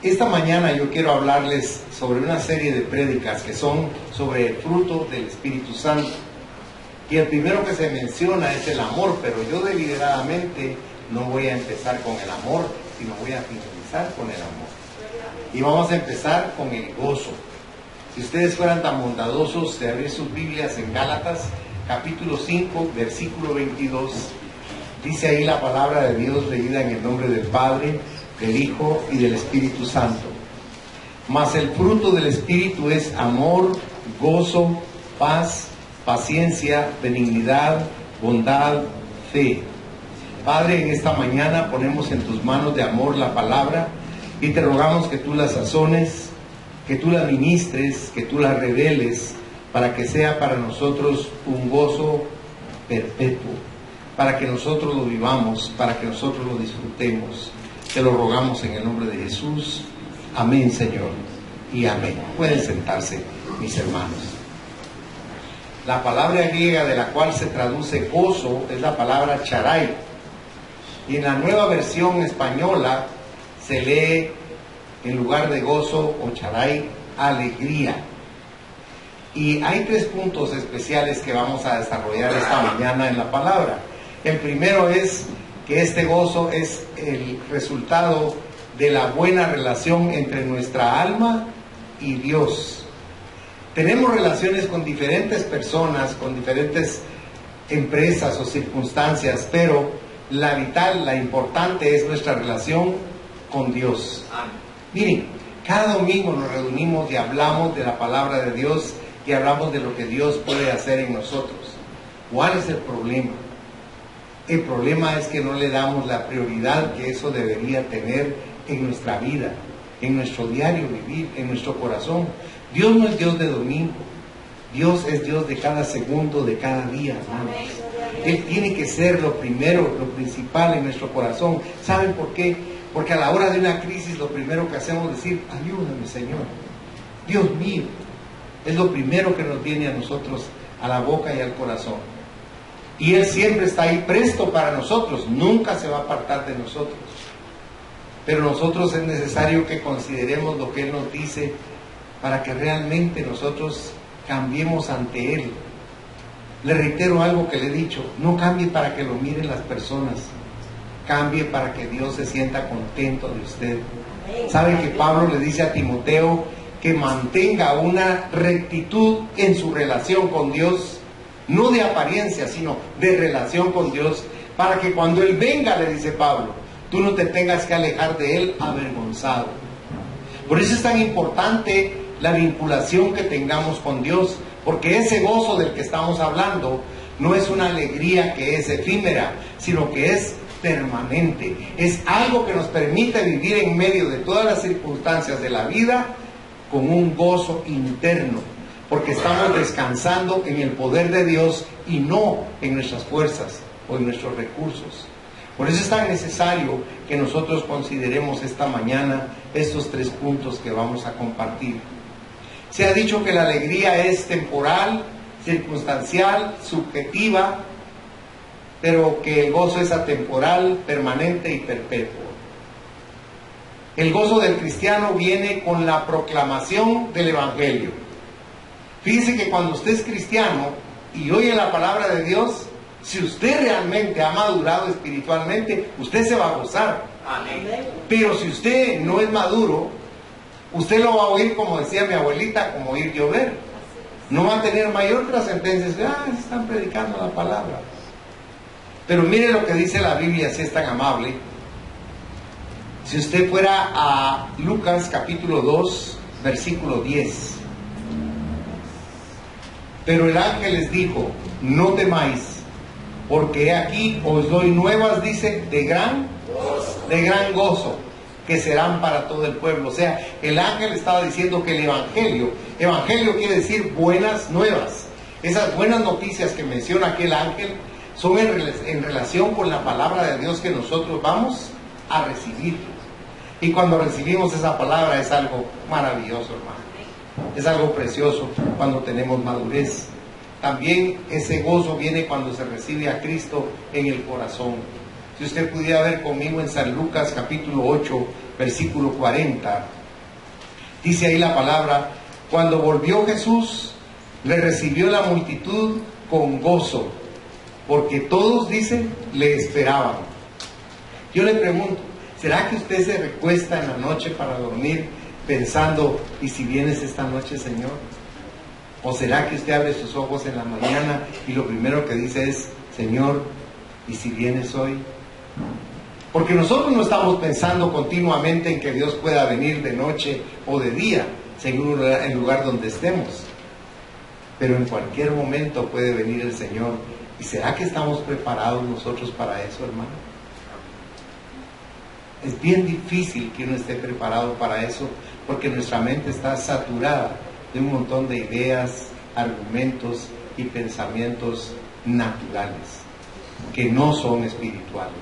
Esta mañana yo quiero hablarles sobre una serie de prédicas que son sobre el fruto del Espíritu Santo. Y el primero que se menciona es el amor, pero yo deliberadamente no voy a empezar con el amor, sino voy a finalizar con el amor. Y vamos a empezar con el gozo. Si ustedes fueran tan bondadosos de abrir sus Biblias en Gálatas, capítulo 5, versículo 22, dice ahí la palabra de Dios leída en el nombre del Padre, del Hijo y del Espíritu Santo. Mas el fruto del Espíritu es amor, gozo, paz, paciencia, benignidad, bondad, fe. Padre, en esta mañana ponemos en tus manos de amor la palabra y te rogamos que tú la sazones, que tú la ministres, que tú la reveles, para que sea para nosotros un gozo perpetuo, para que nosotros lo vivamos, para que nosotros lo disfrutemos. Te lo rogamos en el nombre de Jesús. Amén, Señor, y amén. Pueden sentarse, mis hermanos. La palabra griega de la cual se traduce gozo es la palabra charai. Y en la nueva versión española se lee, en lugar de gozo o charai, alegría. Y hay 3 puntos especiales que vamos a desarrollar esta mañana en la palabra. El primero es que este gozo es el resultado de la buena relación entre nuestra alma y Dios. Tenemos relaciones con diferentes personas, con diferentes empresas o circunstancias, pero la vital, la importante es nuestra relación con Dios. Miren, cada domingo nos reunimos y hablamos de la palabra de Dios y hablamos de lo que Dios puede hacer en nosotros. ¿Cuál es el problema? El problema es que no le damos la prioridad que eso debería tener en nuestra vida, en nuestro diario vivir, en nuestro corazón. Dios no es Dios de domingo. Dios es Dios de cada segundo, de cada día, hermanos. Él tiene que ser lo primero, lo principal en nuestro corazón. ¿Saben por qué? Porque a la hora de una crisis lo primero que hacemos es decir, ayúdame, Señor. Dios mío. Es lo primero que nos viene a nosotros a la boca y al corazón. Y Él siempre está ahí presto para nosotros, nunca se va a apartar de nosotros. Pero nosotros es necesario que consideremos lo que Él nos dice para que realmente nosotros cambiemos ante Él. Le reitero algo que le he dicho, no cambie para que lo miren las personas, cambie para que Dios se sienta contento de usted. ¿Sabe que Pablo le dice a Timoteo que mantenga una rectitud en su relación con Dios? No de apariencia, sino de relación con Dios, para que cuando Él venga, le dice Pablo, tú no te tengas que alejar de Él avergonzado. Por eso es tan importante la vinculación que tengamos con Dios, porque ese gozo del que estamos hablando no es una alegría que es efímera, sino que es permanente. Es algo que nos permite vivir en medio de todas las circunstancias de la vida con un gozo interno, porque estamos descansando en el poder de Dios y no en nuestras fuerzas o en nuestros recursos. Por eso es tan necesario que nosotros consideremos esta mañana estos 3 puntos que vamos a compartir. Se ha dicho que la alegría es temporal, circunstancial, subjetiva, pero que el gozo es atemporal, permanente y perpetuo. El gozo del cristiano viene con la proclamación del Evangelio. Fíjese que cuando usted es cristiano y oye la palabra de Dios, si usted realmente ha madurado espiritualmente, usted se va a gozar. Amén. Pero si usted no es maduro, usted lo va a oír, como decía mi abuelita, como oír llover. No va a tener mayor trascendencia. Están predicando la palabra. Pero mire lo que dice la Biblia, si es tan amable. Si usted fuera a Lucas capítulo 2, versículo 10. Pero el ángel les dijo, no temáis, porque he aquí os doy nuevas, dice, de gran gozo, que serán para todo el pueblo. O sea, el ángel estaba diciendo que el evangelio quiere decir buenas nuevas. Esas buenas noticias que menciona aquel ángel son en relación con la palabra de Dios que nosotros vamos a recibir. Y cuando recibimos esa palabra es algo maravilloso, hermano. Es algo precioso cuando tenemos madurez. También ese gozo viene cuando se recibe a Cristo en el corazón. Si usted pudiera ver conmigo en San Lucas capítulo 8, versículo 40, dice ahí la palabra: cuando volvió Jesús, le recibió la multitud con gozo, porque todos, dicen, le esperaban. Yo le pregunto, ¿será que usted se recuesta en la noche para dormir pensando, ¿y si vienes esta noche, Señor? ¿O será que usted abre sus ojos en la mañana y lo primero que dice es, Señor, ¿y si vienes hoy? Porque nosotros no estamos pensando continuamente en que Dios pueda venir de noche o de día, según el lugar donde estemos. Pero en cualquier momento puede venir el Señor. ¿Y será que estamos preparados nosotros para eso, hermano? Es bien difícil que uno esté preparado para eso, porque nuestra mente está saturada de un montón de ideas, argumentos y pensamientos naturales, que no son espirituales.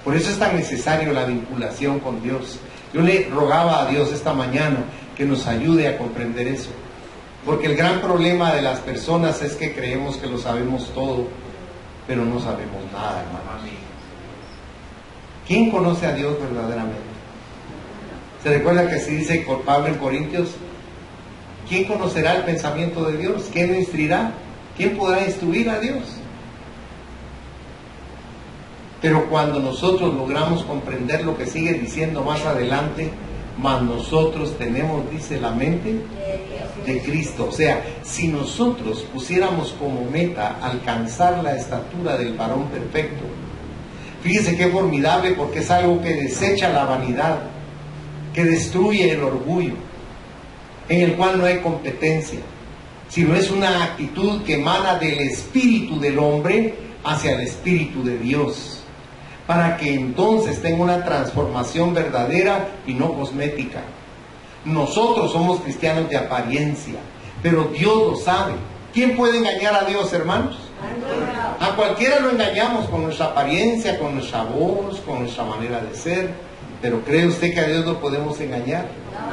Por eso es tan necesario la vinculación con Dios. Yo le rogaba a Dios esta mañana que nos ayude a comprender eso. Porque el gran problema de las personas es que creemos que lo sabemos todo, pero no sabemos nada, hermano. ¿Quién conoce a Dios verdaderamente? ¿Se recuerda que así dice Pablo en Corintios? ¿Quién conocerá el pensamiento de Dios? ¿Quién lo instruirá? ¿Quién podrá instruir a Dios? Pero cuando nosotros logramos comprender lo que sigue diciendo más adelante, mas nosotros tenemos, dice, la mente de Cristo. O sea, si nosotros pusiéramos como meta alcanzar la estatura del varón perfecto, fíjese qué formidable, porque es algo que desecha la vanidad, que destruye el orgullo, en el cual no hay competencia, sino es una actitud que emana del espíritu del hombre hacia el espíritu de Dios, para que entonces tenga una transformación verdadera y no cosmética. Nosotros somos cristianos de apariencia, pero Dios lo sabe. ¿Quién puede engañar a Dios, hermanos? A cualquiera lo engañamos con nuestra apariencia, con nuestra voz, con nuestra manera de ser. ¿Pero cree usted que a Dios lo podemos engañar?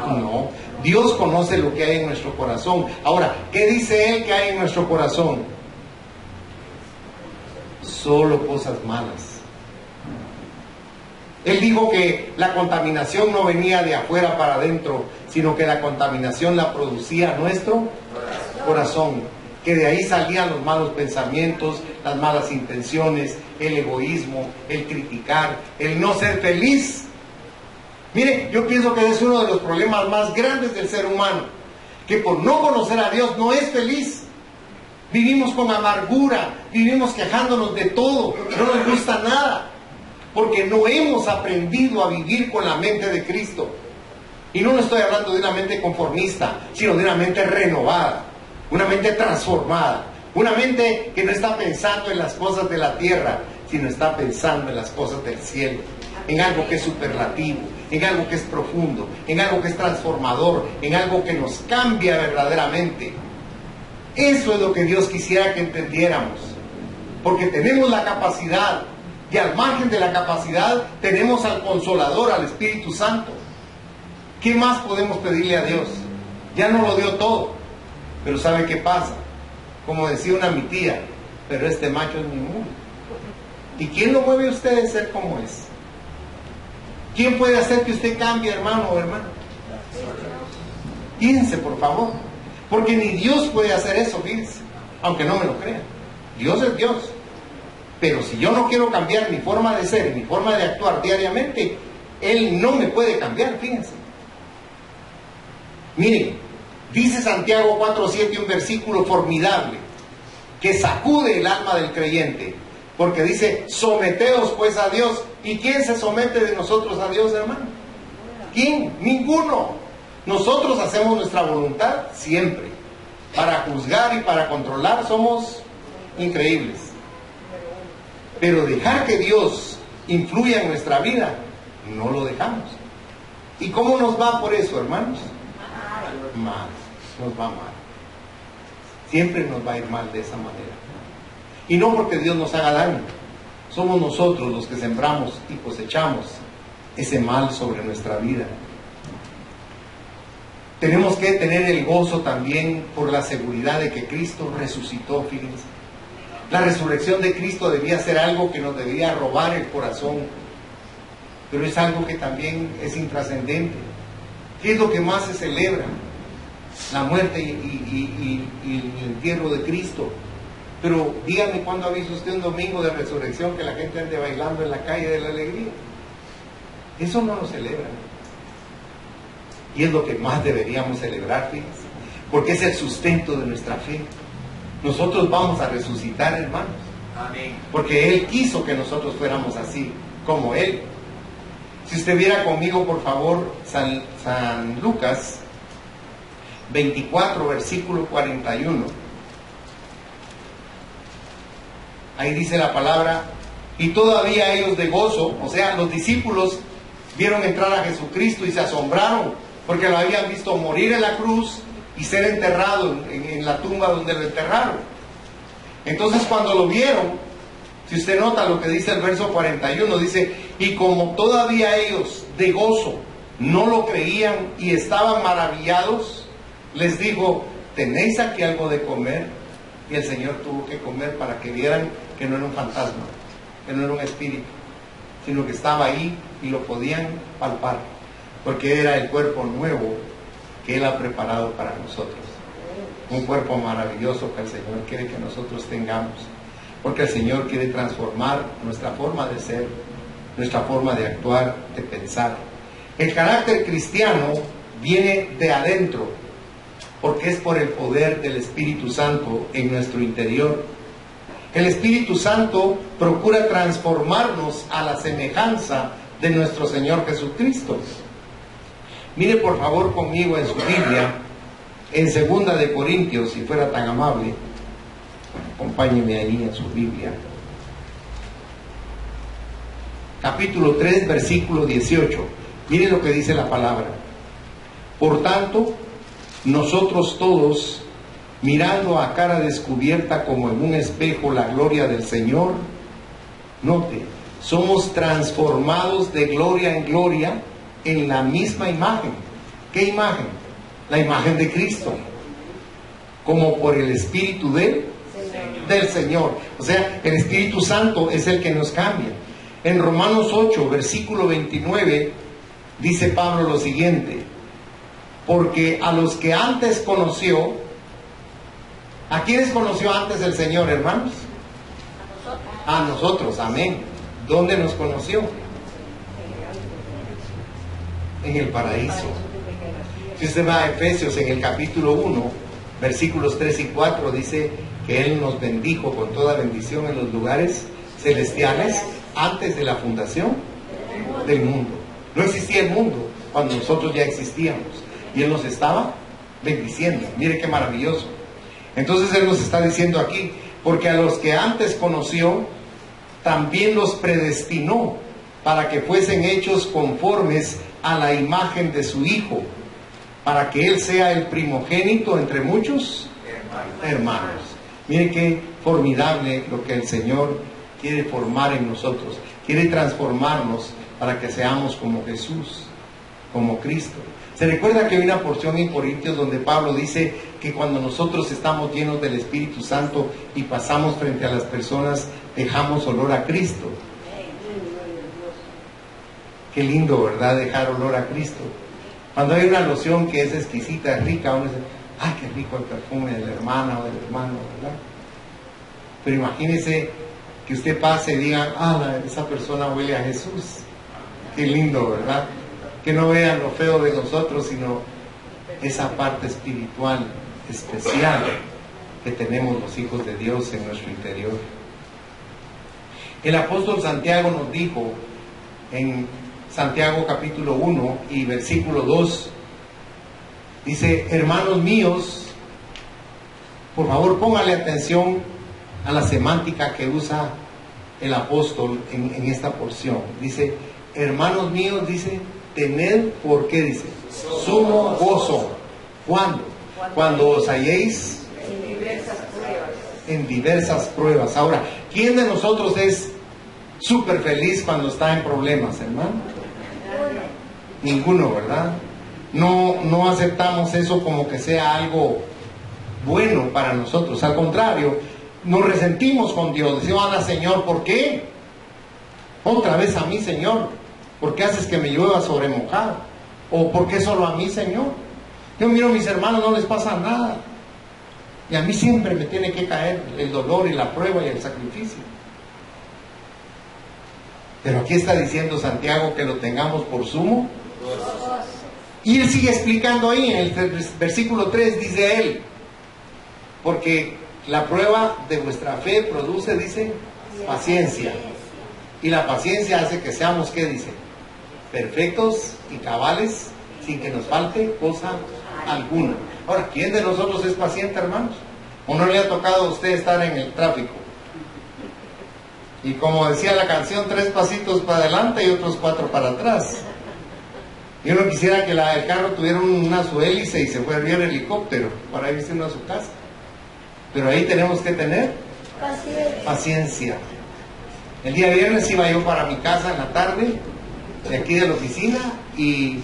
No. Dios conoce lo que hay en nuestro corazón. Ahora, ¿qué dice Él que hay en nuestro corazón? Solo cosas malas. Él dijo que la contaminación no venía de afuera para adentro, sino que la contaminación la producía nuestro corazón. Que de ahí salían los malos pensamientos, las malas intenciones, el egoísmo, el criticar, el no ser feliz. Mire, yo pienso que es uno de los problemas más grandes del ser humano, que por no conocer a Dios no es feliz. Vivimos con amargura, vivimos quejándonos de todo, no nos gusta nada, porque no hemos aprendido a vivir con la mente de Cristo. Y no estoy hablando de una mente conformista, sino de una mente renovada, una mente transformada, una mente que no está pensando en las cosas de la tierra, sino está pensando en las cosas del cielo, en algo que es superlativo, en algo que es profundo, en algo que es transformador, en algo que nos cambia verdaderamente. Eso es lo que Dios quisiera que entendiéramos, porque tenemos la capacidad, y al margen de la capacidad tenemos al Consolador, al Espíritu Santo. ¿Qué más podemos pedirle a Dios? Ya no lo dio todo, pero ¿sabe qué pasa? Como decía mi tía, pero este macho es mi mundo. ¿Y quién lo mueve a usted de ser como es? ¿Quién puede hacer que usted cambie, hermano o hermana? Piense, por favor, porque ni Dios puede hacer eso, fíjense, aunque no me lo crean. Dios es Dios. Pero si yo no quiero cambiar mi forma de ser, mi forma de actuar diariamente, Él no me puede cambiar, fíjense. Miren, dice Santiago 4:7, un versículo formidable, que sacude el alma del creyente, porque dice, someteos pues a Dios. ¿Y quién se somete de nosotros a Dios, hermano? ¿Quién? Ninguno. Nosotros hacemos nuestra voluntad siempre. Para juzgar y para controlar somos increíbles. Pero dejar que Dios influya en nuestra vida, no lo dejamos. ¿Y cómo nos va por eso, hermanos? Mal. Nos va mal. Siempre nos va a ir mal de esa manera. Y no porque Dios nos haga daño. Somos nosotros los que sembramos y cosechamos ese mal sobre nuestra vida. Tenemos que tener el gozo también por la seguridad de que Cristo resucitó, fíjense. La resurrección de Cristo debía ser algo que nos debía robar el corazón, pero es algo que también es intrascendente. ¿Qué es lo que más se celebra? La muerte y el entierro de Cristo. Pero dígame, ¿cuándo ha visto usted un domingo de resurrección que la gente ande bailando en la calle de la alegría? Eso no lo celebran. Y es lo que más deberíamos celebrar, fíjense, porque es el sustento de nuestra fe. Nosotros vamos a resucitar, hermanos. Amén. Porque Él quiso que nosotros fuéramos así, como Él. Si usted viera conmigo, por favor, San Lucas 24, versículo 41. Ahí dice la palabra: y todavía ellos de gozo, o sea, los discípulos vieron entrar a Jesucristo y se asombraron, porque lo habían visto morir en la cruz y ser enterrado en la tumba donde lo enterraron. Entonces, cuando lo vieron, si usted nota lo que dice el verso 41, dice: y como todavía ellos de gozo no lo creían y estaban maravillados, les dijo: ¿tenéis aquí algo de comer? Y el Señor tuvo que comer para que vieran que no era un fantasma, que no era un espíritu, sino que estaba ahí y lo podían palpar, porque era el cuerpo nuevo que Él ha preparado para nosotros. Un cuerpo maravilloso que el Señor quiere que nosotros tengamos, porque el Señor quiere transformar nuestra forma de ser, nuestra forma de actuar, de pensar. El carácter cristiano viene de adentro, porque es por el poder del Espíritu Santo en nuestro interior. El Espíritu Santo procura transformarnos a la semejanza de nuestro Señor Jesucristo. Mire por favor conmigo en su Biblia, en 2 de Corintios, si fuera tan amable, acompáñeme ahí en su Biblia. Capítulo 3, versículo 18. Mire lo que dice la palabra: por tanto, nosotros todos, mirando a cara descubierta como en un espejo la gloria del Señor, note, somos transformados de gloria en gloria en la misma imagen. ¿Qué imagen? La imagen de Cristo, como por el Espíritu del Señor. O sea, el Espíritu Santo es el que nos cambia. En Romanos 8, versículo 29, dice Pablo lo siguiente: porque a los que antes conoció, ¿a quiénes conoció antes el Señor, hermanos? A nosotros, amén. ¿Dónde nos conoció? En el paraíso. Si usted va a Efesios en el capítulo 1, versículos 3 y 4, dice que Él nos bendijo con toda bendición en los lugares celestiales antes de la fundación del mundo. No existía el mundo cuando nosotros ya existíamos, y Él nos estaba bendiciendo. Mire qué maravilloso. Entonces Él nos está diciendo aquí: porque a los que antes conoció, también los predestinó para que fuesen hechos conformes a la imagen de su Hijo, para que Él sea el primogénito entre muchos hermanos. Mire qué formidable lo que el Señor quiere formar en nosotros. Quiere transformarnos para que seamos como Jesús, como Cristo. Se recuerda que hay una porción en Corintios donde Pablo dice que cuando nosotros estamos llenos del Espíritu Santo y pasamos frente a las personas, dejamos olor a Cristo. Qué lindo, ¿verdad? Dejar olor a Cristo. Cuando hay una loción que es exquisita, rica, uno dice: ¡ay, qué rico el perfume de la hermana o del hermano!, ¿verdad? Pero imagínese que usted pase y diga: ¡ah, esa persona huele a Jesús! Qué lindo, ¿verdad? Que no vean lo feo de nosotros, sino esa parte espiritual especial que tenemos los hijos de Dios en nuestro interior. El apóstol Santiago nos dijo en Santiago capítulo 1 y versículo 2, dice: hermanos míos, por favor póngale atención a la semántica que usa el apóstol en esta porción. Dice: hermanos míos, dice, tened, ¿por qué? Dice, sumo gozo. ¿Cuándo? Cuando os halléis en diversas pruebas. Ahora, ¿quién de nosotros es súper feliz cuando está en problemas, hermano? Ninguno, ¿verdad? No aceptamos eso como que sea algo bueno para nosotros. Al contrario, nos resentimos con Dios. Decimos, Ana, Señor, ¿por qué? Otra vez a mí, Señor. ¿Por qué haces que me llueva sobre mojado? ¿O por qué solo a mí, Señor? Yo miro a mis hermanos, no les pasa nada. Y a mí siempre me tiene que caer el dolor y la prueba y el sacrificio. Pero aquí está diciendo Santiago que lo tengamos por sumo. Y él sigue explicando ahí, en el versículo 3, dice él, porque la prueba de vuestra fe produce, dice, paciencia. Y la paciencia hace que seamos, ¿qué dice? Perfectos y cabales, sin que nos falte cosa alguna. Ahora, ¿quién de nosotros es paciente, hermanos? ¿O no le ha tocado a usted estar en el tráfico? Y como decía la canción, 3 pasitos para adelante y otros 4 para atrás. Yo no quisiera que el carro tuviera una su hélice y se fuera en helicóptero para irse uno a su casa. Pero ahí tenemos que tener paciencia. El día viernes iba yo para mi casa en la tarde, de aquí de la oficina, y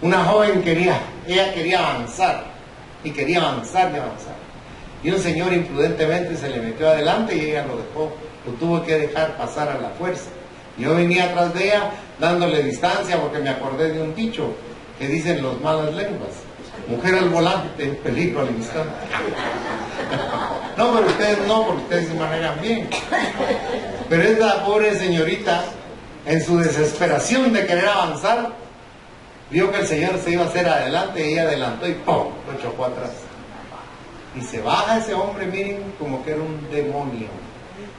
una joven quería avanzar, y quería avanzar y avanzar. Y un señor imprudentemente se le metió adelante y ella lo dejó, lo tuvo que dejar pasar a la fuerza. Yo venía atrás de ella dándole distancia porque me acordé de un dicho que dicen los malas lenguas: mujer al volante, peligro al instante. No, pero ustedes no, porque ustedes se manejan bien. Pero esta pobre señorita, en su desesperación de querer avanzar, vio que el señor se iba a hacer adelante y ella adelantó y ¡pum!, lo chocó atrás. Y se baja ese hombre, miren, como que era un demonio.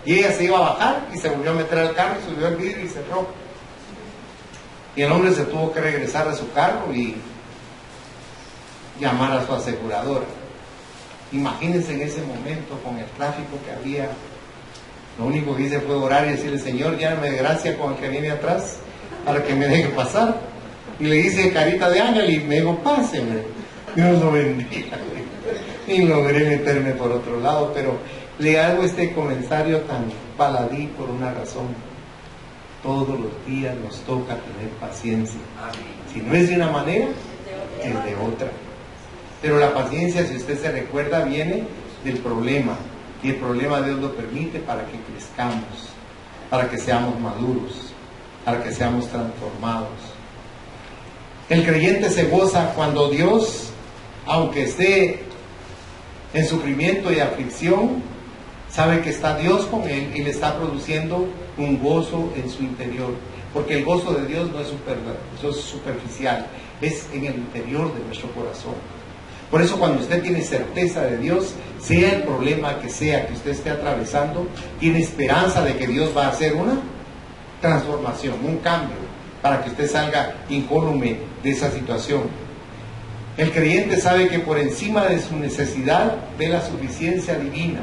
Y ella se iba a bajar y se volvió a meter al carro, subió el vidrio y cerró. Y el hombre se tuvo que regresar a su carro y llamar a su aseguradora. Imagínense en ese momento con el tráfico que había. Lo único que hice fue orar y decirle: Señor, lléname de gracia con el que viene atrás para que me deje pasar. Y le hice carita de ángel y me dijo: páseme, Dios lo bendiga. Y logré meterme por otro lado, pero le hago este comentario tan baladí por una razón. Todos los días nos toca tener paciencia. Si no es de una manera, es de otra. Pero la paciencia, si usted se recuerda, viene del problema. Y el problema Dios lo permite para que crezcamos, para que seamos maduros, para que seamos transformados. El creyente se goza cuando Dios, aunque esté en sufrimiento y aflicción, sabe que está Dios con él y le está produciendo un gozo en su interior. Porque el gozo de Dios no es superficial, es en el interior de nuestro corazón. Por eso cuando usted tiene certeza de Dios, sea el problema que sea que usted esté atravesando, tiene esperanza de que Dios va a hacer una transformación, un cambio, para que usted salga incólume de esa situación. El creyente sabe que por encima de su necesidad ve la suficiencia divina.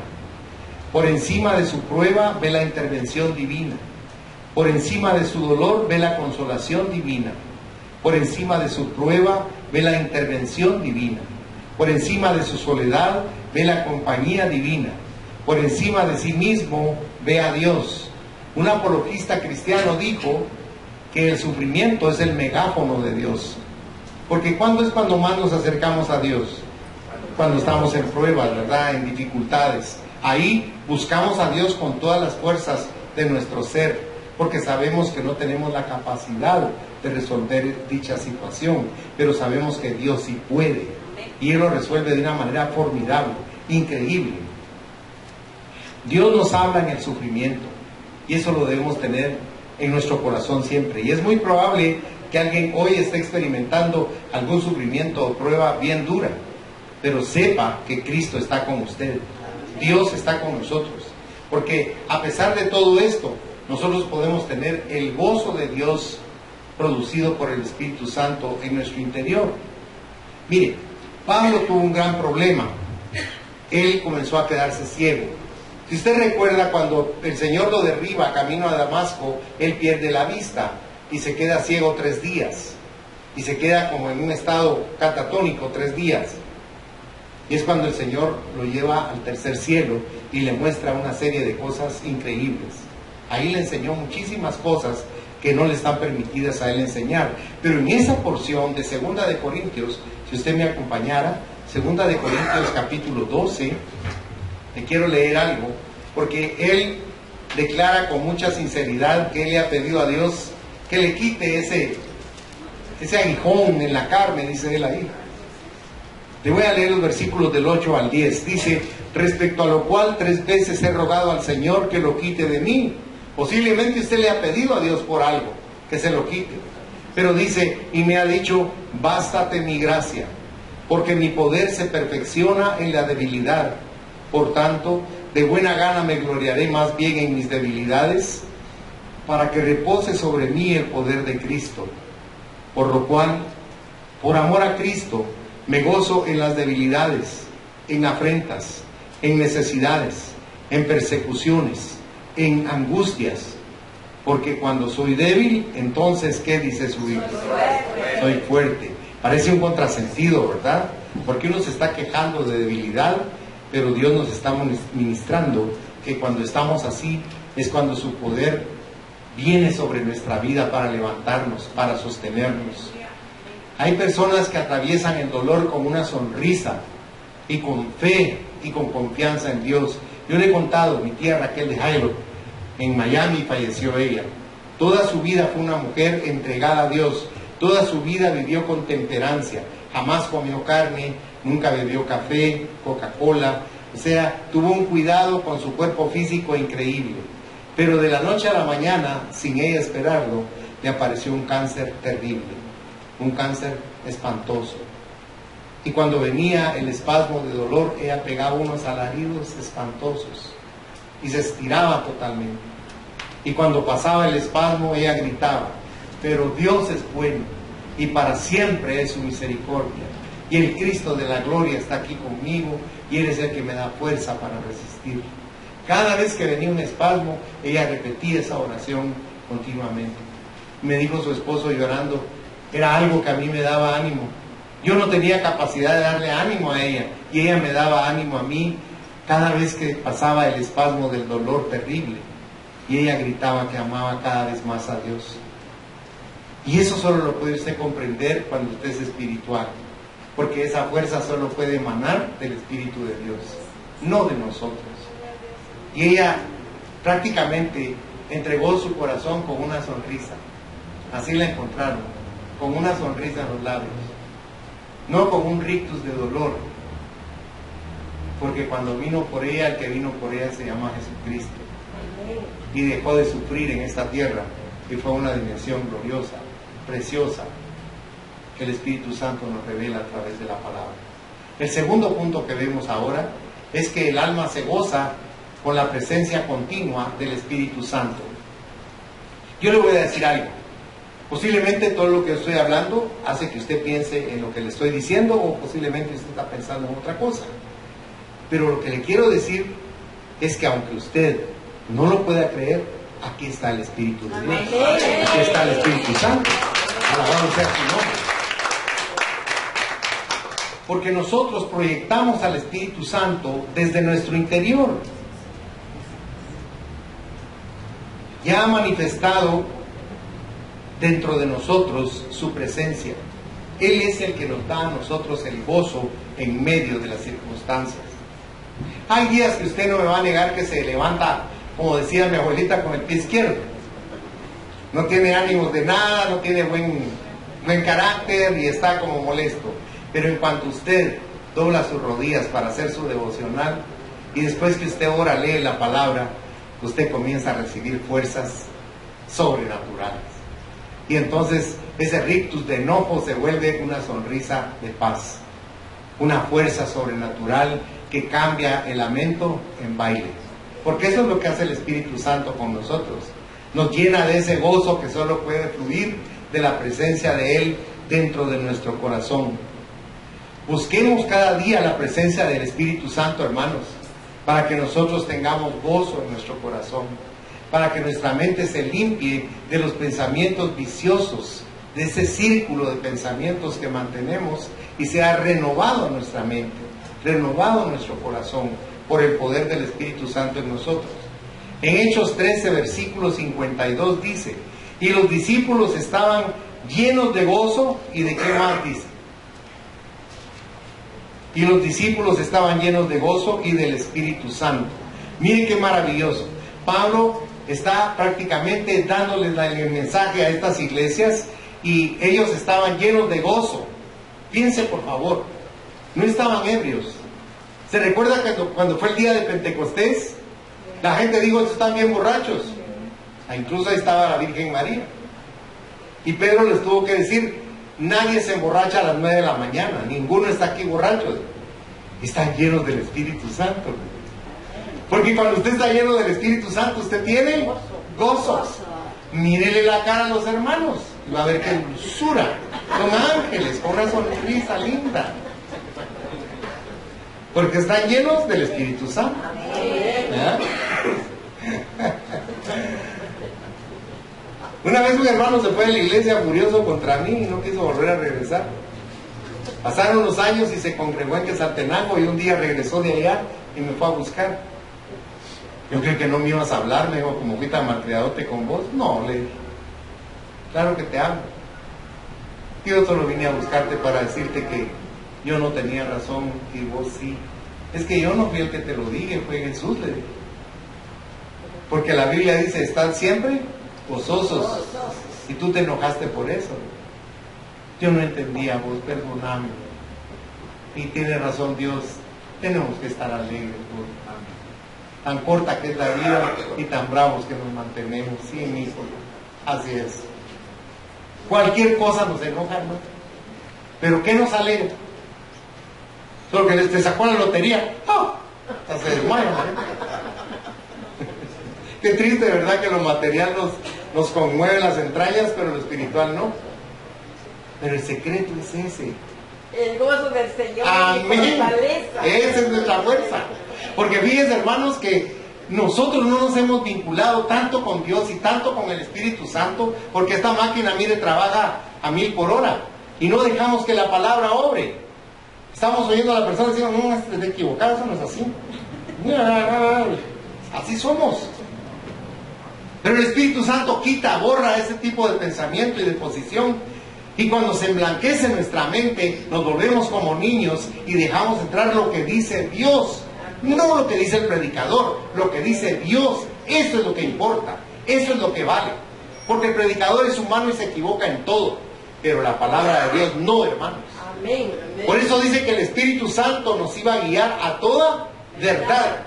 Por encima de su prueba ve la intervención divina. Por encima de su dolor ve la consolación divina. Por encima de su prueba ve la intervención divina. Por encima de su soledad ve la compañía divina. Por encima de sí mismo ve a Dios. Un apologista cristiano dijo que el sufrimiento es el megáfono de Dios. Porque ¿cuándo es cuando más nos acercamos a Dios? Cuando estamos en pruebas, ¿verdad? En dificultades. Ahí buscamos a Dios con todas las fuerzas de nuestro ser, porque sabemos que no tenemos la capacidad de resolver dicha situación, pero sabemos que Dios sí puede, y Él lo resuelve de una manera formidable, increíble. Dios nos habla en el sufrimiento, y eso lo debemos tener en nuestro corazón siempre. Y es muy probable que alguien hoy esté experimentando algún sufrimiento o prueba bien dura, pero sepa que Cristo está con usted. Dios está con nosotros, porque a pesar de todo esto, nosotros podemos tener el gozo de Dios producido por el Espíritu Santo en nuestro interior. Mire, Pablo tuvo un gran problema. Él comenzó a quedarse ciego. Si usted recuerda, cuando el Señor lo derriba camino a Damasco, él pierde la vista y se queda ciego 3 días. Y se queda como en un estado catatónico 3 días. Y es cuando el Señor lo lleva al tercer cielo y le muestra una serie de cosas increíbles. Ahí le enseñó muchísimas cosas que no le están permitidas a él enseñar. Pero en esa porción de 2 de Corintios, si usted me acompañara, 2 de Corintios capítulo 12, Le quiero leer algo, porque él declara con mucha sinceridad que él le ha pedido a Dios que le quite ese aguijón en la carne, dice él ahí. Le voy a leer los versículos del 8 al 10. Dice: respecto a lo cual 3 veces he rogado al Señor que lo quite de mí. Posiblemente usted le ha pedido a Dios por algo, que se lo quite. Pero dice, y me ha dicho, bástate mi gracia, porque mi poder se perfecciona en la debilidad. Por tanto, de buena gana me gloriaré más bien en mis debilidades, para que repose sobre mí el poder de Cristo. Por lo cual, por amor a Cristo, me gozo en las debilidades, en afrentas, en necesidades, en persecuciones, en angustias, porque cuando soy débil, entonces, ¿qué dice su Biblia? Soy fuerte. Parece un contrasentido, ¿verdad? Porque uno se está quejando de debilidad, pero Dios nos está ministrando que cuando estamos así, es cuando su poder viene sobre nuestra vida para levantarnos, para sostenernos. Hay personas que atraviesan el dolor con una sonrisa y con fe y con confianza en Dios. Yo le he contado, mi tía Raquel de Jairo, en Miami falleció ella. Toda su vida fue una mujer entregada a Dios. Toda su vida vivió con temperancia. Jamás comió carne, nunca bebió café, Coca-Cola. O sea, tuvo un cuidado con su cuerpo físico increíble. Pero de la noche a la mañana, sin ella esperarlo, le apareció un cáncer terrible. Un cáncer espantoso. Y cuando venía el espasmo de dolor, ella pegaba unos alaridos espantosos y se estiraba totalmente. Y cuando pasaba el espasmo, ella gritaba, pero Dios es bueno y para siempre es su misericordia. Y el Cristo de la gloria está aquí conmigo y Él es el que me da fuerza para resistir. Cada vez que venía un espasmo, ella repetía esa oración continuamente. Me dijo su esposo llorando, era algo que a mí me daba ánimo. Yo no tenía capacidad de darle ánimo a ella y ella me daba ánimo a mí cada vez que pasaba el espasmo del dolor terrible. Y ella gritaba que amaba cada vez más a Dios. Y eso solo lo puede usted comprender cuando usted es espiritual, porque esa fuerza solo puede emanar del Espíritu de Dios, no de nosotros. Y ella prácticamente entregó su corazón con una sonrisa. Así la encontraron, con una sonrisa en los labios, no con un rictus de dolor, porque cuando vino por ella, el que vino por ella se llama Jesucristo, y dejó de sufrir en esta tierra, y fue una dimensión gloriosa, preciosa, que el Espíritu Santo nos revela a través de la palabra. El segundo punto que vemos ahora es que el alma se goza con la presencia continua del Espíritu Santo. Yo le voy a decir algo. Posiblemente todo lo que estoy hablando hace que usted piense en lo que le estoy diciendo, o posiblemente usted está pensando en otra cosa. Pero lo que le quiero decir es que aunque usted no lo pueda creer, aquí está el Espíritu de Dios. Aquí está el Espíritu Santo. Alabado sea su nombre. Porque nosotros proyectamos al Espíritu Santo desde nuestro interior. Ya ha manifestado dentro de nosotros su presencia. Él es el que nos da a nosotros el gozo en medio de las circunstancias. Hay días que usted no me va a negar que se levanta, como decía mi abuelita, con el pie izquierdo. No tiene ánimos de nada, no tiene buen carácter y está como molesto. Pero en cuanto usted dobla sus rodillas para hacer su devocional y después que usted ora, lee la palabra, usted comienza a recibir fuerzas sobrenaturales. Y entonces ese rictus de enojo se vuelve una sonrisa de paz, una fuerza sobrenatural que cambia el lamento en baile. Porque eso es lo que hace el Espíritu Santo con nosotros. Nos llena de ese gozo que solo puede fluir de la presencia de Él dentro de nuestro corazón. Busquemos cada día la presencia del Espíritu Santo, hermanos, para que nosotros tengamos gozo en nuestro corazón, para que nuestra mente se limpie de los pensamientos viciosos, de ese círculo de pensamientos que mantenemos, y sea renovado nuestra mente, renovado nuestro corazón por el poder del Espíritu Santo en nosotros. En Hechos 13, versículo 52 dice, y los discípulos estaban llenos de gozo, y de qué más dice, y los discípulos estaban llenos de gozo y del Espíritu Santo. Miren qué maravilloso. Pablo está prácticamente dándoles el mensaje a estas iglesias y ellos estaban llenos de gozo. Piense por favor, no estaban ebrios. ¿Se recuerda cuando fue el día de Pentecostés? La gente dijo, estos están bien borrachos. Incluso ahí estaba la Virgen María. Y Pedro les tuvo que decir, nadie se emborracha a las 9 de la mañana, ninguno está aquí borracho. Están llenos del Espíritu Santo. Porque cuando usted está lleno del Espíritu Santo, usted tiene gozo. Mírele la cara a los hermanos y va a ver qué dulzura. Son ángeles, con una sonrisa linda. Porque están llenos del Espíritu Santo. ¿Ah? Una vez un hermano se fue de la iglesia furioso contra mí y no quiso volver a regresar. Pasaron los años y se congregó en Quetzaltenango y un día regresó de allá y me fue a buscar. Yo creo que no me ibas a hablar, me dijo, como fui tan malcriadote con vos. No, le dije, claro que te amo. Yo solo vine a buscarte para decirte que yo no tenía razón y vos sí. Es que yo no fui el que te lo dije, fue Jesús, le dije. Porque la Biblia dice, estad siempre gozosos. Y tú te enojaste por eso. Yo no entendía, vos perdoname. Y tiene razón Dios, tenemos que estar alegres, vos. Tan corta que es la vida y tan bravos que nos mantenemos. Sí, mi hijo, así es. Cualquier cosa nos enoja, ¿no? Pero ¿qué nos alegra? Solo que te sacó la lotería. ¡Oh! Se desmayan, Qué triste, ¿verdad? Que lo material nos conmueve las entrañas, pero lo espiritual no. Pero el secreto es ese. El gozo del Señor. Amén. Esa es nuestra fuerza. Porque fíjense, hermanos, que nosotros no nos hemos vinculado tanto con Dios y tanto con el Espíritu Santo, porque esta máquina, mire, trabaja a 1000 por hora y no dejamos que la palabra obre. Estamos oyendo a la persona diciendo, no, está equivocado, eso no es así. Así somos. Pero el Espíritu Santo quita, borra ese tipo de pensamiento y de posición. Y cuando se emblanquece nuestra mente, nos volvemos como niños y dejamos entrar lo que dice Dios. No lo que dice el predicador, lo que dice Dios. Eso es lo que importa, eso es lo que vale. Porque el predicador es humano y se equivoca en todo. Pero la palabra de Dios no, hermanos. Amén. Por eso dice que el Espíritu Santo nos iba a guiar a toda verdad.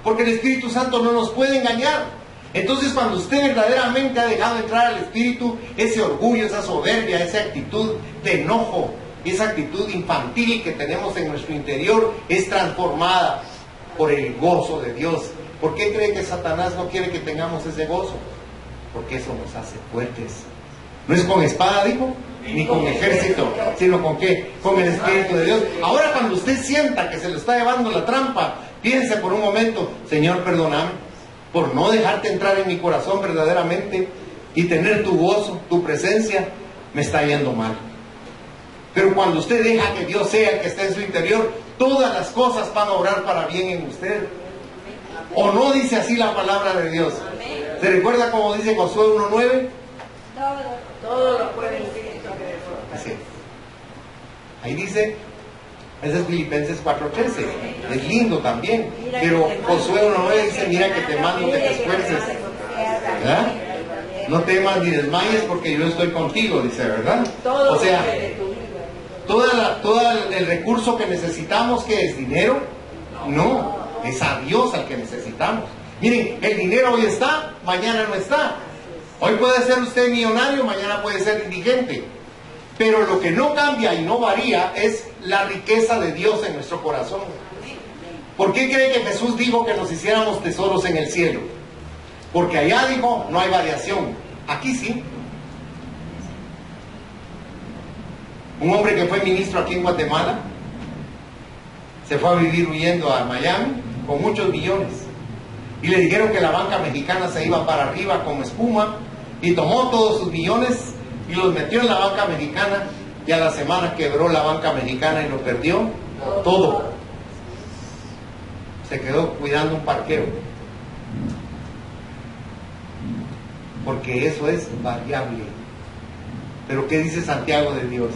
Porque el Espíritu Santo no nos puede engañar. Entonces, cuando usted verdaderamente ha dejado entrar al Espíritu, ese orgullo, esa soberbia, esa actitud de enojo, esa actitud infantil que tenemos en nuestro interior es transformada por el gozo de Dios. ¿Por qué cree que Satanás no quiere que tengamos ese gozo? Porque eso nos hace fuertes. No es con espada, dijo, ni con ejército, sino con ¿qué? Con el Espíritu de Dios. Ahora, cuando usted sienta que se lo está llevando la trampa, piense por un momento, Señor, perdóname por no dejarte entrar en mi corazón verdaderamente y tener tu gozo, tu presencia, me está yendo mal. Pero cuando usted deja que Dios sea el que esté en su interior, todas las cosas van a obrar para bien en usted. ¿O no dice así la palabra de Dios? ¿Se recuerda como dice Josué 1:9? Todo lo puede en Cristo que me fortalece. Así es. Ahí dice, ese es Filipenses 4:13, es lindo también, pero Josué 1:9 dice, mira que te mando que te esfuerces, ¿verdad? No temas ni desmayes porque yo estoy contigo, dice, ¿verdad? O sea, todo el recurso que necesitamos, ¿qué es? ¿Dinero? No, es a Dios al que necesitamos. Miren, el dinero hoy está, mañana no está. Hoy puede ser usted millonario, mañana puede ser indigente. Pero lo que no cambia y no varía es la riqueza de Dios en nuestro corazón. ¿Por qué cree que Jesús dijo que nos hiciéramos tesoros en el cielo? Porque allá dijo, no hay variación. Aquí sí. Un hombre que fue ministro aquí en Guatemala se fue a vivir huyendo a Miami con muchos millones. Y le dijeron que la banca mexicana se iba para arriba como espuma y tomó todos sus millones y los metió en la banca mexicana y a la semana quebró la banca mexicana y lo perdió todo. Se quedó cuidando un parqueo. Porque eso es variable. Pero ¿qué dice Santiago de Dios?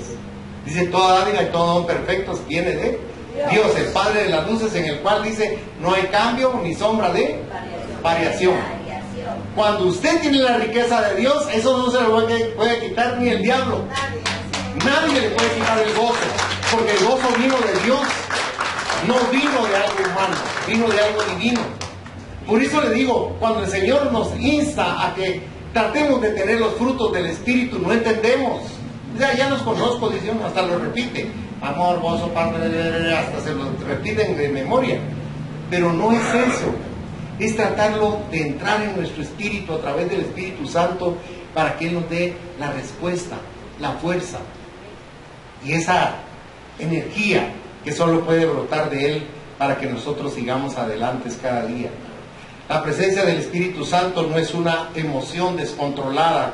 Dice, toda dádiva y todo don perfecto viene de Dios, el Padre de las luces, en el cual dice, no hay cambio ni sombra de variación. Cuando usted tiene la riqueza de Dios, eso no se lo puede quitar ni el diablo. Nadie le puede quitar el gozo, porque el gozo vino de Dios, no vino de algo humano, vino de algo divino. Por eso le digo, cuando el Señor nos insta a que tratemos de tener los frutos del Espíritu, no entendemos. O sea, ya los conozco, dice uno, hasta lo repite. Amor, gozo, paz, hasta se lo repiten de memoria. Pero no es eso. Es tratarlo de entrar en nuestro espíritu a través del Espíritu Santo para que Él nos dé la respuesta, la fuerza y esa energía que solo puede brotar de Él para que nosotros sigamos adelante cada día. La presencia del Espíritu Santo no es una emoción descontrolada,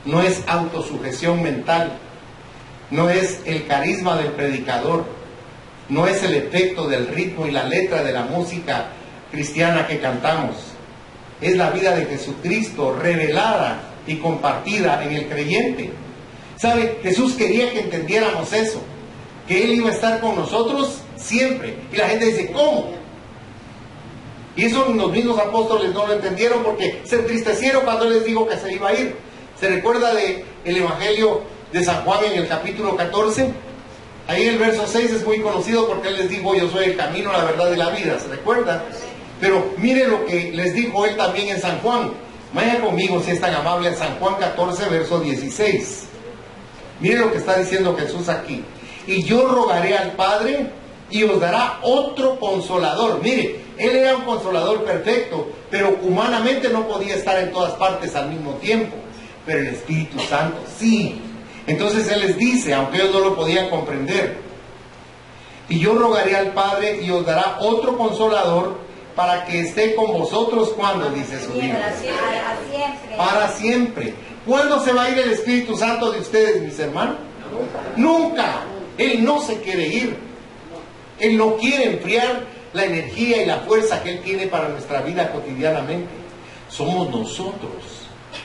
no es autosujeción mental, no es el carisma del predicador, no es el efecto del ritmo y la letra de la música cristiana que cantamos. Es la vida de Jesucristo revelada y compartida en el creyente. ¿Sabe? Jesús quería que entendiéramos eso, que Él iba a estar con nosotros siempre. Y la gente dice, ¿cómo? Y eso los mismos apóstoles no lo entendieron porque se entristecieron cuando Él les dijo que se iba a ir. ¿Se recuerda del Evangelio de San Juan en el capítulo 14? Ahí el verso 6 es muy conocido porque Él les dijo, yo soy el camino, la verdad y la vida. ¿Se recuerda? Pero mire lo que les dijo Él también en San Juan. Vaya conmigo, si es tan amable, en San Juan 14, verso 16. Mire lo que está diciendo Jesús aquí. Y yo rogaré al Padre y os dará otro consolador. Mire, Él era un consolador perfecto, pero humanamente no podía estar en todas partes al mismo tiempo. Pero el Espíritu Santo sí. Entonces Él les dice, aunque ellos no lo podían comprender, y yo rogaré al Padre y os dará otro consolador para que esté con vosotros, ¿cuándo? Dice su Biblia. Para siempre. ¿Cuándo se va a ir el Espíritu Santo de ustedes, mis hermanos? Nunca. Él no se quiere ir. Él no quiere enfriar la energía y la fuerza que Él tiene para nuestra vida cotidianamente. Somos nosotros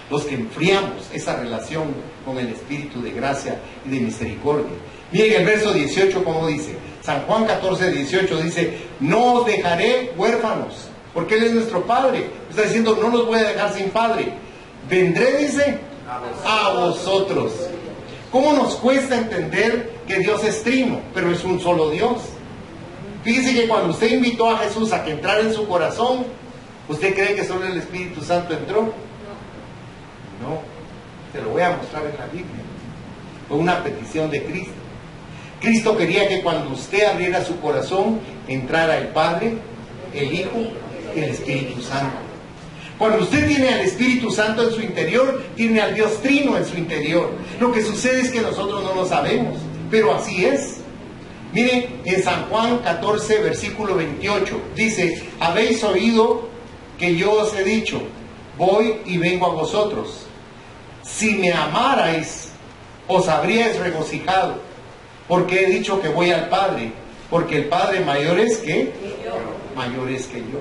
los que enfriamos esa relación con el Espíritu de gracia y de misericordia. Miren el verso 18 como dice. San Juan 14, 18 dice, no os dejaré huérfanos, porque Él es nuestro Padre. Está diciendo, no los voy a dejar sin Padre. Vendré, dice, a vosotros. ¿Cómo nos cuesta entender que Dios es trino, pero es un solo Dios? Fíjese que cuando usted invitó a Jesús a que entrara en su corazón, ¿usted cree que solo el Espíritu Santo entró? No, te lo voy a mostrar en la Biblia. Fue una petición de Cristo. Cristo quería que cuando usted abriera su corazón, entrara el Padre, el Hijo y el Espíritu Santo. Cuando usted tiene al Espíritu Santo en su interior, tiene al Dios Trino en su interior. Lo que sucede es que nosotros no lo sabemos, pero así es. Miren, en San Juan 14, versículo 28, dice, habéis oído que yo os he dicho, voy y vengo a vosotros. Si me amarais, os habríais regocijado, porque he dicho que voy al Padre, porque el Padre mayor es que mayor es que yo.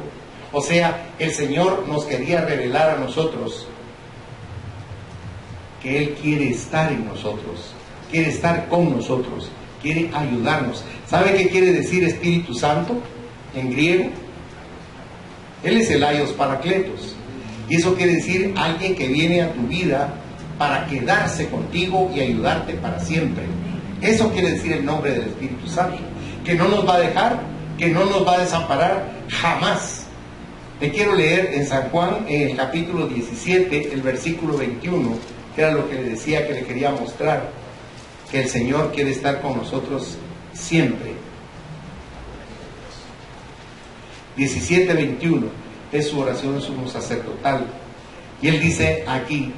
O sea, el Señor nos quería revelar a nosotros que Él quiere estar en nosotros, quiere estar con nosotros, quiere ayudarnos. ¿Sabe qué quiere decir Espíritu Santo en griego? Él es el Aios Parakletos. Y eso quiere decir alguien que viene a tu vida para quedarse contigo y ayudarte para siempre. Eso quiere decir el nombre del Espíritu Santo, que no nos va a dejar, que no nos va a desamparar jamás. Le quiero leer en San Juan, en el capítulo 17, el versículo 21, que era lo que le decía que le quería mostrar, que el Señor quiere estar con nosotros siempre. 17:21 es su oración sumo sacerdotal. Y Él dice aquí,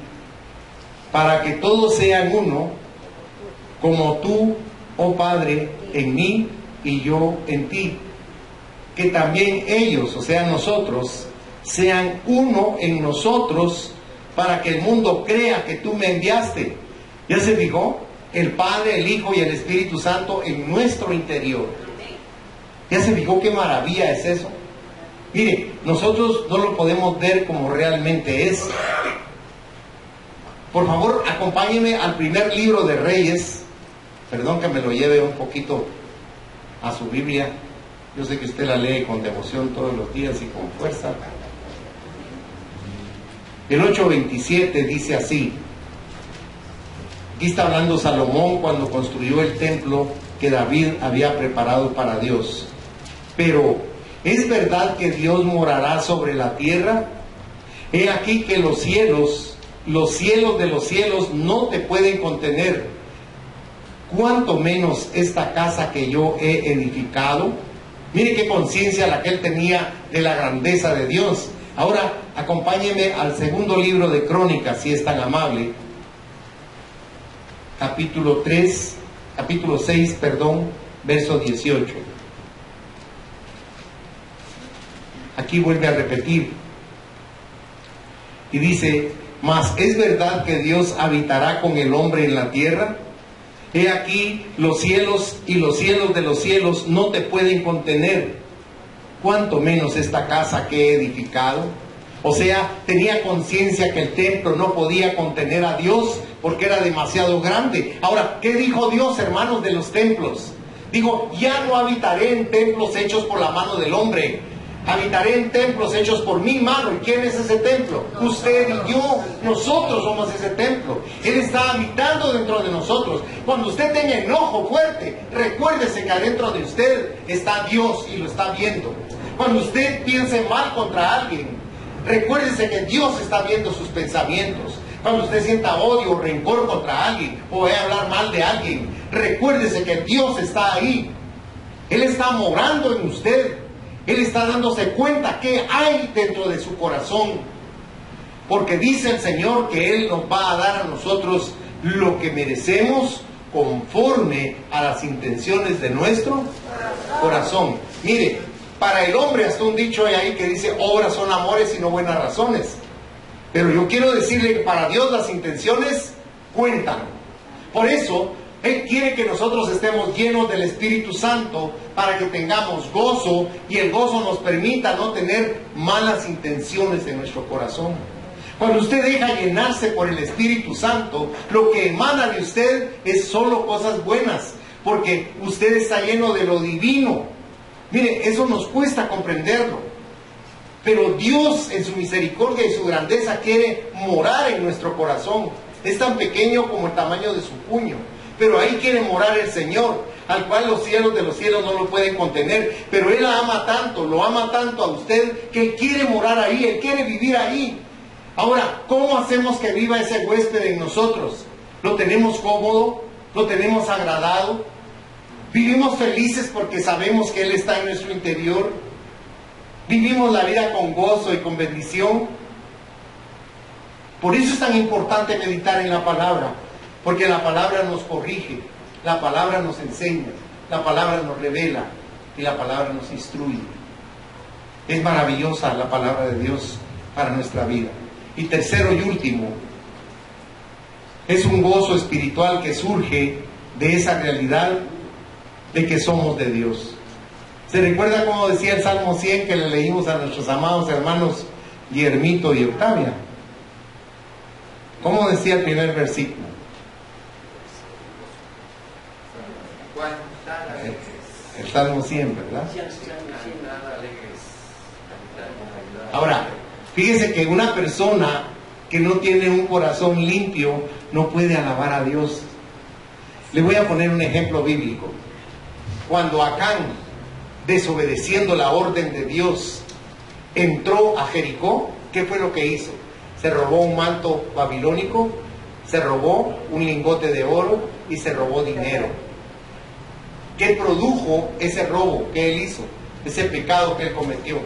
para que todos sean uno, como tú, oh Padre, en mí y yo en ti, que también ellos, o sea nosotros, sean uno en nosotros, para que el mundo crea que tú me enviaste. ¿Ya se fijó? El Padre, el Hijo y el Espíritu Santo en nuestro interior. ¿Ya se fijó qué maravilla es eso? Mire, nosotros no lo podemos ver como realmente es. Por favor, acompáñenme al primer libro de Reyes. Perdón que me lo lleve un poquito a su Biblia. Yo sé que usted la lee con devoción todos los días y con fuerza. El 8:27 dice así. Aquí está hablando Salomón cuando construyó el templo que David había preparado para Dios. Pero, ¿es verdad que Dios morará sobre la tierra? He aquí que los cielos de los cielos no te pueden contener. ¿Cuánto menos esta casa que yo he edificado? Mire qué conciencia la que él tenía de la grandeza de Dios. Ahora, acompáñeme al segundo libro de Crónicas, si es tan amable. Capítulo 6, verso 18. Aquí vuelve a repetir. Y dice, mas ¿es verdad que Dios habitará con el hombre en la tierra? He aquí los cielos y los cielos de los cielos no te pueden contener, cuanto menos esta casa que he edificado. O sea, tenía conciencia que el templo no podía contener a Dios porque era demasiado grande. Ahora, ¿qué dijo Dios, hermanos, de los templos? Dijo, ya no habitaré en templos hechos por la mano del hombre. Habitaré en templos hechos por mi mano. ¿Y quién es ese templo? Usted y yo. Nosotros somos ese templo. Él está habitando dentro de nosotros. Cuando usted tenga enojo fuerte, recuérdese que adentro de usted está Dios y lo está viendo. Cuando usted piense mal contra alguien, recuérdese que Dios está viendo sus pensamientos. Cuando usted sienta odio o rencor contra alguien o vaya a hablar mal de alguien, recuérdese que Dios está ahí. Él está morando en usted. Él está dándose cuenta que hay dentro de su corazón. Porque dice el Señor que Él nos va a dar a nosotros lo que merecemos conforme a las intenciones de nuestro corazón. Mire, para el hombre hasta un dicho hay ahí que dice, obras son amores y no buenas razones. Pero yo quiero decirle que para Dios las intenciones cuentan. Por eso, Él quiere que nosotros estemos llenos del Espíritu Santo para que tengamos gozo y el gozo nos permita no tener malas intenciones en nuestro corazón. Cuando usted deja llenarse por el Espíritu Santo, lo que emana de usted es solo cosas buenas, porque usted está lleno de lo divino. Mire, eso nos cuesta comprenderlo. Pero Dios en su misericordia y su grandeza quiere morar en nuestro corazón. Es tan pequeño como el tamaño de su puño. Pero ahí quiere morar el Señor, al cual los cielos de los cielos no lo pueden contener. Pero Él la ama tanto, lo ama tanto a usted, que Él quiere morar ahí, Él quiere vivir ahí. Ahora, ¿cómo hacemos que viva ese huésped en nosotros? ¿Lo tenemos cómodo? ¿Lo tenemos agradado? ¿Vivimos felices porque sabemos que Él está en nuestro interior? ¿Vivimos la vida con gozo y con bendición? Por eso es tan importante meditar en la palabra. Porque la palabra nos corrige, la palabra nos enseña, la palabra nos revela y la palabra nos instruye. Es maravillosa la palabra de Dios para nuestra vida. Y tercero y último, es un gozo espiritual que surge de esa realidad de que somos de Dios. ¿Se recuerda cómo decía el Salmo 100 que le leímos a nuestros amados hermanos Guillermito y Octavia? ¿Cómo decía el primer versículo? El Salmo 100, ¿verdad? Ahora, fíjese que una persona que no tiene un corazón limpio no puede alabar a Dios. Le voy a poner un ejemplo bíblico. Cuando Acán, desobedeciendo la orden de Dios, entró a Jericó, ¿qué fue lo que hizo? Se robó un manto babilónico, se robó un lingote de oro y se robó dinero. ¿Qué produjo ese robo que él hizo? Ese pecado que él cometió.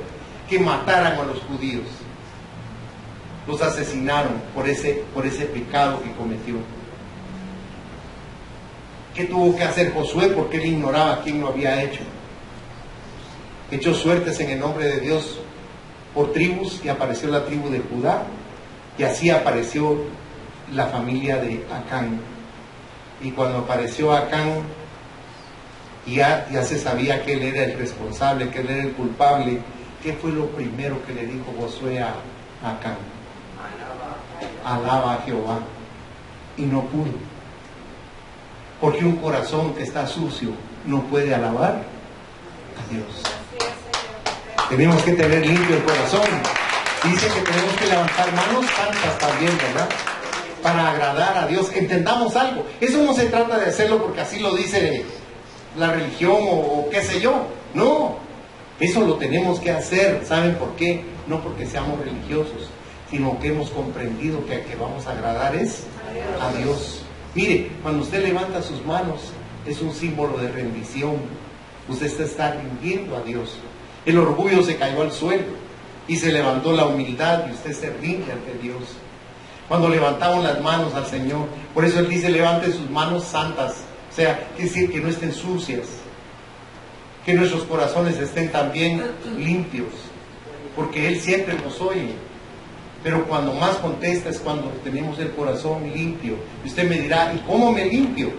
Que mataran a los judíos. Los asesinaron por ese pecado que cometió. ¿Qué tuvo que hacer Josué? Porque él ignoraba quién lo había hecho. Echó suertes en el nombre de Dios por tribus y apareció la tribu de Judá. Y así apareció la familia de Acán. Y cuando apareció Acán, ya se sabía que él era el responsable, que él era el culpable. ¿Qué fue lo primero que le dijo Josué a Acán? Alaba a Jehová. Y no pudo. Porque un corazón que está sucio no puede alabar a Dios. Tenemos que tener limpio el corazón. Dice que tenemos que levantar manos santas también, ¿verdad? Para agradar a Dios. Entendamos algo. Eso no se trata de hacerlo porque así lo dice la religión o qué sé yo. No. Eso lo tenemos que hacer. ¿Saben por qué? No porque seamos religiosos, sino que hemos comprendido que a que vamos a agradar es a Dios. Mire, cuando usted levanta sus manos, es un símbolo de rendición. Usted se está rindiendo a Dios. El orgullo se cayó al suelo y se levantó la humildad y usted se rinde ante Dios. Cuando levantamos las manos al Señor, por eso Él dice, levanten sus manos santas. O sea, quiere decir que no estén sucias, que nuestros corazones estén también limpios, porque Él siempre nos oye. Pero cuando más contesta es cuando tenemos el corazón limpio. Y usted me dirá, ¿y cómo me limpio?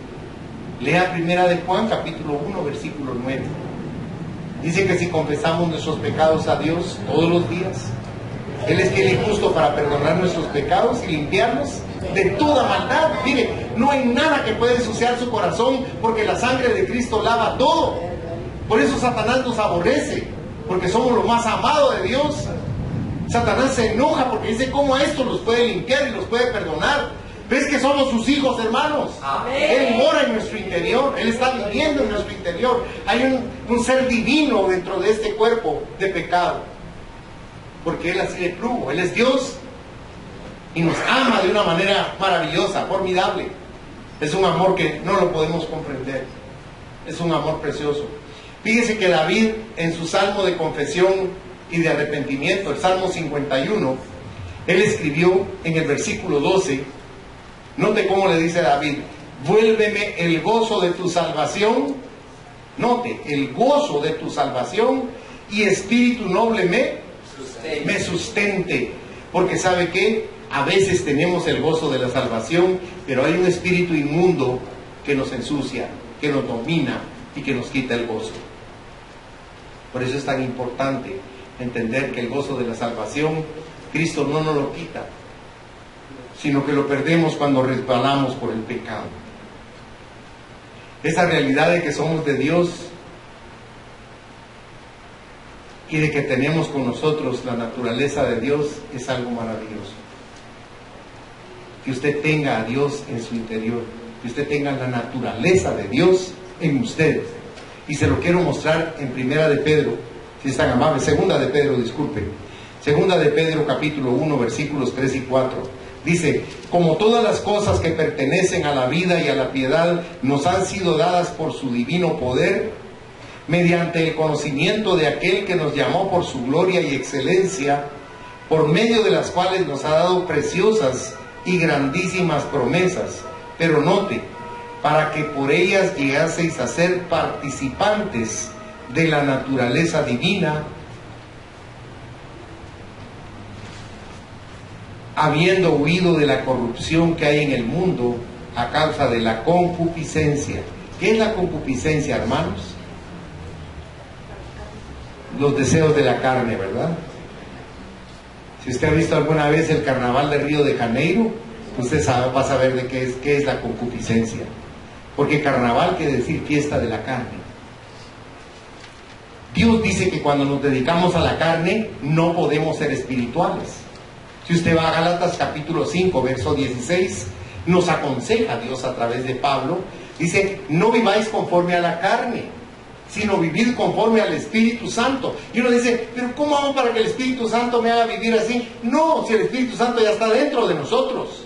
Lea Primera de Juan, capítulo 1, versículo 9. Dice que si confesamos nuestros pecados a Dios todos los días, Él es fiel y justo para perdonar nuestros pecados y limpiarnos de toda maldad. Mire, no hay nada que pueda ensuciar su corazón, porque la sangre de Cristo lava todo. Por eso Satanás nos aborrece, porque somos lo más amado de Dios. Satanás se enoja porque dice, ¿cómo esto los puede limpiar y los puede perdonar? ¿Ves que somos sus hijos, hermanos? Amén. Él mora en nuestro interior, Él está viviendo en nuestro interior. Hay un ser divino dentro de este cuerpo de pecado, porque Él así le plugo. Él es Dios y nos ama de una manera maravillosa, formidable. Es un amor que no lo podemos comprender. Es un amor precioso. Fíjese que David, en su salmo de confesión y de arrepentimiento, el Salmo 51, él escribió en el versículo 12, note cómo le dice David, vuélveme el gozo de tu salvación, note, el gozo de tu salvación, y espíritu noble me sustente, porque ¿sabe qué? A veces tenemos el gozo de la salvación, pero hay un espíritu inmundo que nos ensucia, que nos domina y que nos quita el gozo. Por eso es tan importante entender que el gozo de la salvación, Cristo no nos lo quita, sino que lo perdemos cuando resbalamos por el pecado. Esa realidad de que somos de Dios y de que tenemos con nosotros la naturaleza de Dios es algo maravilloso. Que usted tenga a Dios en su interior, que usted tenga la naturaleza de Dios en ustedes. Y se lo quiero mostrar en Primera de Pedro, si es tan amable, Segunda de Pedro, disculpe. Segunda de Pedro, capítulo 1, versículos 3 y 4. Dice, como todas las cosas que pertenecen a la vida y a la piedad nos han sido dadas por su divino poder, mediante el conocimiento de aquel que nos llamó por su gloria y excelencia, por medio de las cuales nos ha dado preciosas y grandísimas promesas. Pero note, para que por ellas llegaseis a ser participantes de la naturaleza divina, habiendo huido de la corrupción que hay en el mundo a causa de la concupiscencia. ¿Qué es la concupiscencia, hermanos? Los deseos de la carne, ¿verdad? Si usted ha visto alguna vez el carnaval de Río de Janeiro, usted va a saber de qué es la concupiscencia. Porque carnaval quiere decir fiesta de la carne. Dios dice que cuando nos dedicamos a la carne no podemos ser espirituales. Si usted va a Gálatas capítulo 5, verso 16, nos aconseja Dios a través de Pablo, dice, no viváis conforme a la carne, sino vivid conforme al Espíritu Santo. Y uno dice, pero ¿cómo hago para que el Espíritu Santo me haga vivir así? No, si el Espíritu Santo ya está dentro de nosotros.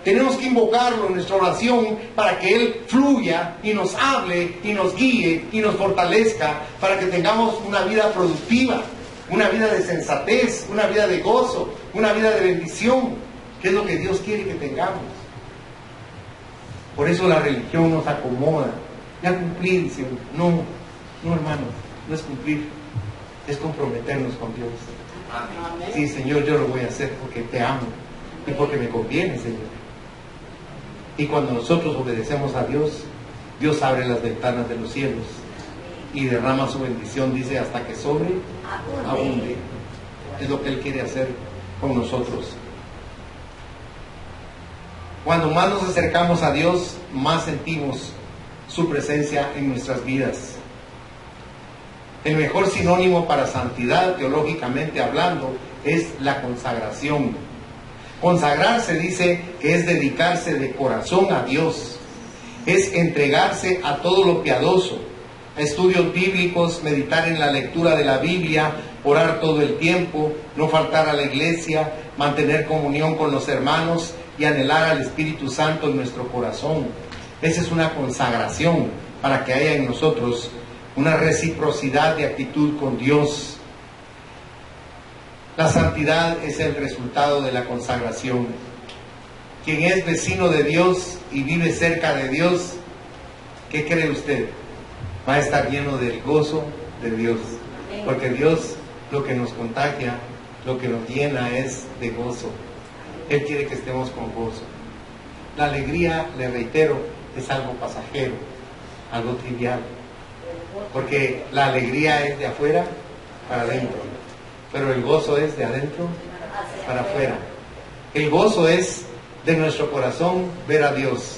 Tenemos que invocarlo en nuestra oración para que Él fluya y nos hable y nos guíe y nos fortalezca para que tengamos una vida productiva, una vida de sensatez, una vida de gozo, una vida de bendición, que es lo que Dios quiere que tengamos. Por eso la religión nos acomoda. Ya cumplir, dice, no, hermanos, no es cumplir, es comprometernos con Dios. Amén. Sí, Señor, yo lo voy a hacer porque te amo y porque me conviene, Señor. Y cuando nosotros obedecemos a Dios, Dios abre las ventanas de los cielos y derrama su bendición, dice, hasta que abunde. Es lo que Él quiere hacer con nosotros. Cuando más nos acercamos a Dios, más sentimos su presencia en nuestras vidas. El mejor sinónimo para santidad, teológicamente hablando, es la consagración. Consagrarse dice que es dedicarse de corazón a Dios, es entregarse a todo lo piadoso, a estudios bíblicos, meditar en la lectura de la Biblia, orar todo el tiempo, no faltar a la iglesia, mantener comunión con los hermanos y anhelar al Espíritu Santo en nuestro corazón. Esa es una consagración para que haya en nosotros una reciprocidad de actitud con Dios. La santidad es el resultado de la consagración. Quien es vecino de Dios y vive cerca de Dios, ¿qué cree usted? Va a estar lleno del gozo de Dios. Porque Dios lo que nos contagia, lo que nos llena es de gozo. Él quiere que estemos con gozo. La alegría, le reitero, es algo pasajero, algo trivial. Porque la alegría es de afuera para adentro, pero el gozo es de adentro para afuera. El gozo es de nuestro corazón ver a Dios.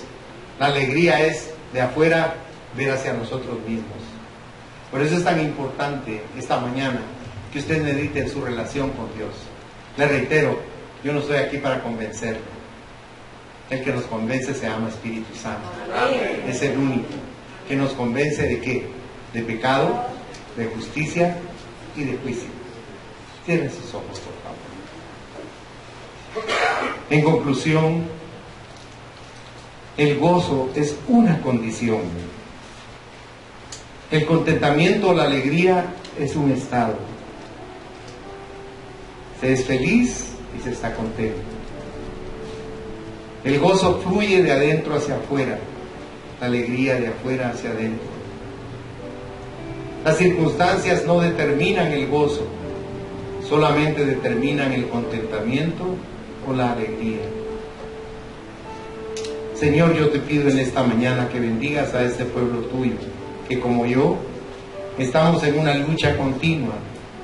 La alegría es de afuera ver hacia nosotros mismos. Por eso es tan importante esta mañana que usted medite en su relación con Dios. Le reitero, yo no estoy aquí para convencerle. El que nos convence se llama Espíritu Santo. Amén. Es el único que nos convence de qué? De pecado, de justicia y de juicio. Cierren sus ojos, por favor. En conclusión, el gozo es una condición. El contentamiento o la alegría es un estado. Se es feliz y se está contento. El gozo fluye de adentro hacia afuera, la alegría de afuera hacia adentro. Las circunstancias no determinan el gozo, solamente determinan el contentamiento o la alegría. Señor, yo te pido en esta mañana que bendigas a este pueblo tuyo, que como yo, estamos en una lucha continua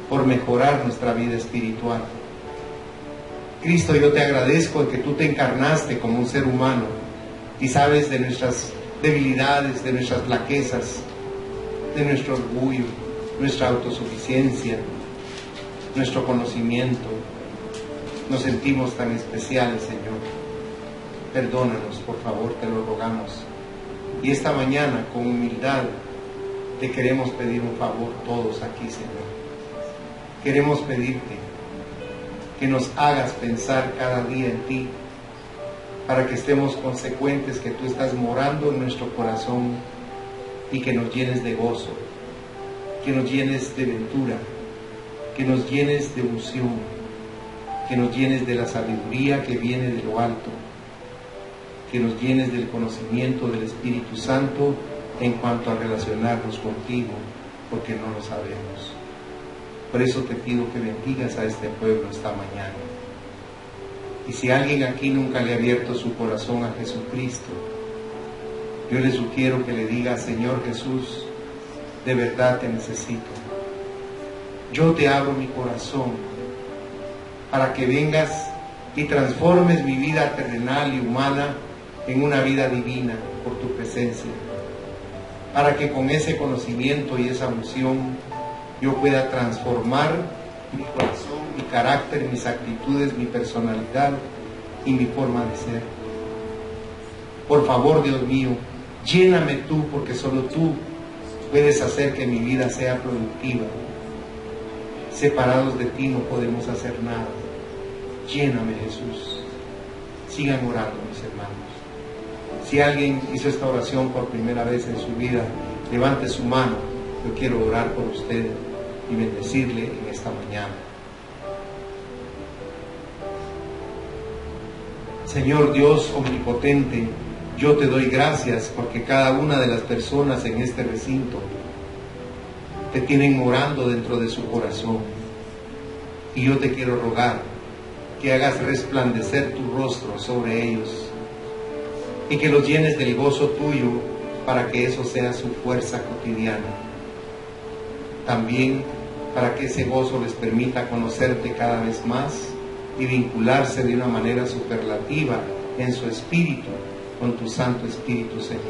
por mejorar nuestra vida espiritual. Cristo, yo te agradezco de que tú te encarnaste como un ser humano y sabes de nuestras debilidades, de nuestras flaquezas, de nuestro orgullo, nuestra autosuficiencia, nuestro conocimiento. Nos sentimos tan especiales, Señor. Perdónanos, por favor, te lo rogamos. Y esta mañana, con humildad, te queremos pedir un favor todos aquí, Señor. Queremos pedirte que nos hagas pensar cada día en ti, para que estemos consecuentes que tú estás morando en nuestro corazón y que nos llenes de gozo, que nos llenes de ventura, que nos llenes de unción, que nos llenes de la sabiduría que viene de lo alto, que nos llenes del conocimiento del Espíritu Santo en cuanto a relacionarnos contigo, porque no lo sabemos. Por eso te pido que bendigas a este pueblo esta mañana. Y si alguien aquí nunca le ha abierto su corazón a Jesucristo, yo le sugiero que le diga: Señor Jesús, de verdad te necesito. Yo te abro mi corazón para que vengas y transformes mi vida terrenal y humana en una vida divina por tu presencia, para que con ese conocimiento y esa unción yo pueda transformar mi corazón, mi carácter, mis actitudes, mi personalidad y mi forma de ser. Por favor, Dios mío, lléname tú, porque solo tú puedes hacer que mi vida sea productiva. Separados de ti no podemos hacer nada. Lléname, Jesús. Sigan orando, mis hermanos. Si alguien hizo esta oración por primera vez en su vida, levante su mano. Yo quiero orar por usted y bendecirle en esta mañana. Señor Dios omnipotente, yo te doy gracias porque cada una de las personas en este recinto te tienen morando dentro de su corazón. Y yo te quiero rogar que hagas resplandecer tu rostro sobre ellos y que los llenes del gozo tuyo para que eso sea su fuerza cotidiana. También para que ese gozo les permita conocerte cada vez más y vincularse de una manera superlativa en su espíritu con tu Santo Espíritu, Señor.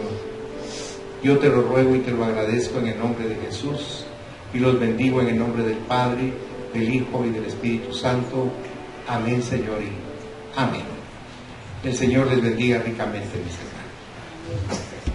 Yo te lo ruego y te lo agradezco en el nombre de Jesús. y los bendigo en el nombre del Padre, del Hijo y del Espíritu Santo. Amén, Señor, y amén. El Señor les bendiga ricamente, mis hermanos.